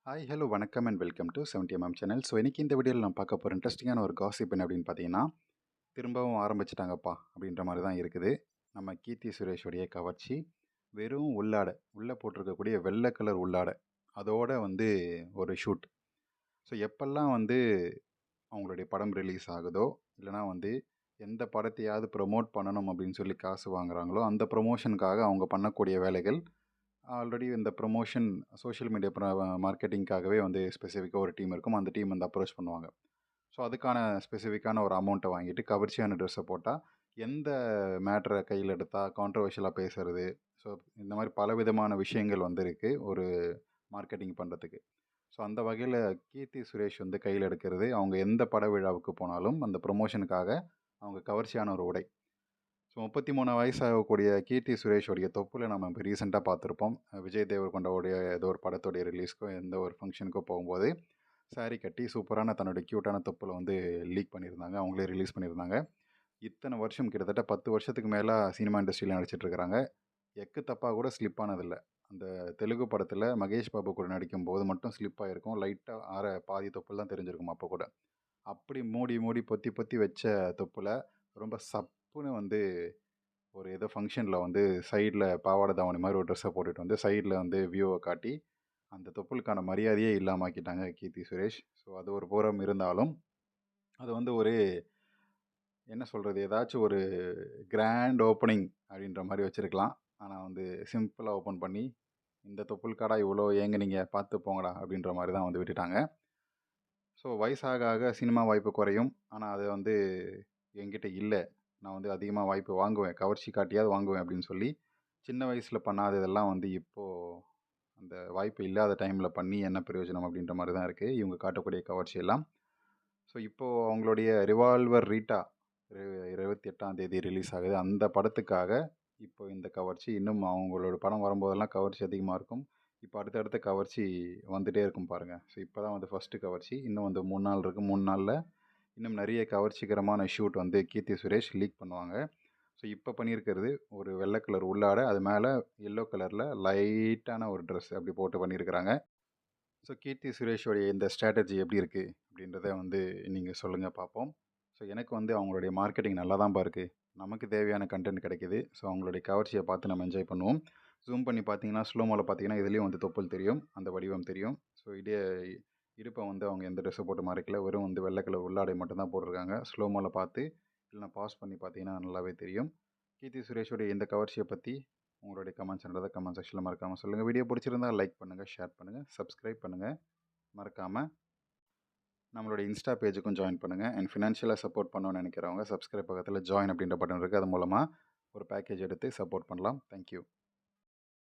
Hi hello வணக்கம் and welcome to 70mm channel. So இன்றைக்கி இந்த வீடியோவில் நான் பார்க்க போகிற இன்ட்ரெஸ்டிங்கான ஒரு காசிப் என்ன அப்படின்னு பார்த்தீங்கன்னா, திரும்பவும் ஆரம்பிச்சிட்டாங்கப்பா அப்படின்ற மாதிரி தான் இருக்குது. நம்ம கீர்த்தி சுரேஷோடைய கவர்ச்சி வெறும் உள்ளாடை உள்ளே போட்டிருக்கக்கூடிய வெள்ளை கலர் உள்ளாடை அதோட ஒரு ஷூட். ஸோ எப்பெல்லாம் அவங்களுடைய படம் ரிலீஸ் ஆகுதோ இல்லைனா எந்த படத்தையாவது ப்ரொமோட் பண்ணணும் அப்படின்னு சொல்லி காசு வாங்குறாங்களோ அந்த ப்ரொமோஷனுக்காக அவங்க பண்ணக்கூடிய வேலைகள். ஆல்ரெடி இந்த ப்ரொமோஷன் சோஷியல் மீடியா மார்க்கெட்டிங்காகவே ஸ்பெசிஃபிக்காக ஒரு டீம் இருக்கும். அந்த டீம் அப்ரோச் பண்ணுவாங்க. ஸோ அதுக்கான ஸ்பெசிஃபிக்கான ஒரு அமௌண்ட்டை வாங்கிட்டு கவர்ச்சியான ட்ரெஸ்ஸை போட்டால் எந்த மேட்ரை கையில் எடுத்தால் கான்ட்ரவர்ஷியலாக பேசுறது. ஸோ இந்த மாதிரி பலவிதமான விஷயங்கள் இருக்குது ஒரு மார்க்கெட்டிங் பண்ணுறதுக்கு. ஸோ அந்த வகையில் கீர்த்தி சுரேஷ் கையில் எடுக்கிறது, அவங்க எந்த பட விழாவுக்கு போனாலும் அந்த ப்ரொமோஷனுக்காக அவங்க கவர்ச்சியான ஒரு உடை. ஸோ 33 வயசாகக்கூடிய கீர்த்தி சுரேஷோடைய தொப்புல நம்ம இப்போ ரீசெண்டாக பார்த்துருப்போம். விஜய் தேவர்கொண்டாவுடைய ஏதோ ஒரு படத்துடைய ரிலீஸ்க்கோ எந்த ஒரு ஃபங்க்ஷனுக்கோ போகும்போது சாரீ கட்டி சூப்பரான தன்னுடைய க்யூட்டான தொப்புல லீக் பண்ணியிருந்தாங்க. அவங்களே ரிலீஸ் பண்ணியிருந்தாங்க. இத்தனை வருஷம் கிட்டத்தட்ட 10 வருஷத்துக்கு மேலே சினிமா இண்டஸ்ட்ரியில் நடிச்சிட்ருக்கிறாங்க. எக்கு தப்பாக கூட ஸ்லிப் ஆனதில்லை. அந்த தெலுங்கு படத்தில் மகேஷ் பாபு கூட நடிக்கும்போது மட்டும் ஸ்லிப் ஆகிருக்கும். லைட்டாக பாதி தொப்புள் தான் தெரிஞ்சிருக்கும் அப்போ கூட. அப்படி மூடி மூடி பொத்தி பொத்தி வச்ச தொப்புல ரொம்ப சப்புன்னு ஒரு ஏதோ ஃபங்க்ஷனில் சைடில் பாவாடை தாவணி மாதிரி ஒரு ட்ரெஸ்ஸை போட்டுட்டு சைடில் வியூவை காட்டி அந்த தொப்புளுக்கான மரியாதையே இல்லாமல் ஆக்கிட்டாங்க கீர்த்தி சுரேஷ். ஸோ அது ஒரு புறம் இருந்தாலும் அது ஒரு என்ன சொல்கிறது, ஏதாச்சும் ஒரு கிராண்ட் ஓப்பனிங் அப்படின்ற மாதிரி வச்சுருக்கலாம். ஆனால் சிம்பிளாக ஓப்பன் பண்ணி இந்த தொப்புளுக்காடா இவ்வளோ ஏங்குனீங்க பார்த்து போங்கடா அப்படின்ற மாதிரி தான் விட்டுட்டாங்க. ஸோ வயசாக ஆக சினிமா வாய்ப்பு குறையும். ஆனால் அது என்கிட்ட இல்லை, நான் அதிகமாக வாய்ப்பு வாங்குவேன், கவர்ச்சி காட்டியாவது வாங்குவேன் அப்படின்னு சொல்லி சின்ன வயசில் பண்ணாததெல்லாம் இப்போது அந்த வாய்ப்பு இல்லாத டைமில் பண்ணி என்ன பிரயோஜனம் அப்படின்ற மாதிரி தான் இருக்குது இவங்க காட்டக்கூடிய கவர்ச்சியெல்லாம். ஸோ இப்போது அவங்களுடைய ரிவால்வர் ரீட்டா 28ஆம் தேதி ரிலீஸ் ஆகுது. அந்த படத்துக்காக இப்போ இந்த கவர்ச்சி இன்னும் அவங்களோட படம் வரும்போதெல்லாம் கவர்ச்சி அதிகமாக இருக்கும். இப்போ அடுத்தடுத்த கவர்ச்சி வந்துகிட்டே இருக்கும் பாருங்கள். ஸோ இப்போ தான் ஃபஸ்ட்டு கவர்ச்சி. இன்னும் 3 நாள் இருக்குது. 3 நாளில் இன்னும் நிறைய கவர்ச்சிகரமான ஷூட் கீர்த்தி சுரேஷ் லீக் பண்ணுவாங்க. ஸோ இப்போ பண்ணியிருக்கிறது ஒரு வெள்ளை கலர் உள்ளாடை, அது மேலே எல்லோ கலரில் லைட்டான ஒரு ட்ரெஸ் அப்படி போட்டு பண்ணியிருக்கிறாங்க. ஸோ கீர்த்தி சுரேஷோடைய இந்த ஸ்ட்ராட்டஜி எப்படி இருக்குது அப்படின்றத நீங்கள் சொல்லுங்கள் பார்ப்போம். ஸோ எனக்கு அவங்களுடைய மார்க்கெட்டிங் நல்லா தான்ப்பா இருக்குது. நமக்கு தேவையான கண்டென்ட் கிடைக்கிது. ஸோ அவங்களுடைய கவர்ச்சியை பார்த்து நம்ம என்ஜாய் பண்ணுவோம். ஜூம் பண்ணி பார்த்தீங்கன்னா ஸ்லோமோவில் பார்த்தீங்கன்னா இதுலேயும் தொப்புள் தெரியும், அந்த வடிவம் தெரியும். ஸோ இடுப்பை அவங்க எந்த ட்ரெஸ்ஸை போட்டு மறைக்கல, வெறும் வெள்ளை கலர் உள்ளாடை மட்டும்தான் போட்டிருக்காங்க. ஸ்லோமோவில் பார்த்து இல்லைனா பாஸ் பண்ணி பார்த்தீங்கன்னா நல்லாவே தெரியும். கீர்த்தி சுரேஷோடைய இந்த கவர்ச்சியை பற்றி உங்களுடைய கமெண்ட்ஸ்ன்றதை கமெண்ட் செக்ஷனில் மறக்காமல் சொல்லுங்கள். வீடியோ பிடிச்சிருந்தால் லைக் பண்ணுங்கள், ஷேர் பண்ணுங்கள், சப்ஸ்கிரைப் பண்ணுங்கள். மறக்காமல் நம்மளோட இன்ஸ்டா பேஜுக்கும் ஜாயின் பண்ணுங்கள். அண்ட் ஃபினான்ஷியலாக சப்போர்ட் பண்ணணும்னு நினைக்கிறவங்க சப்ஸ்கிரைப் பக்கத்தில் ஜாயின் அப்படின்ற பட்டன் இருக்குது. அது மூலமாக ஒரு பேக்கேஜ் எடுத்து சப்போர்ட் பண்ணலாம். தேங்க்யூ.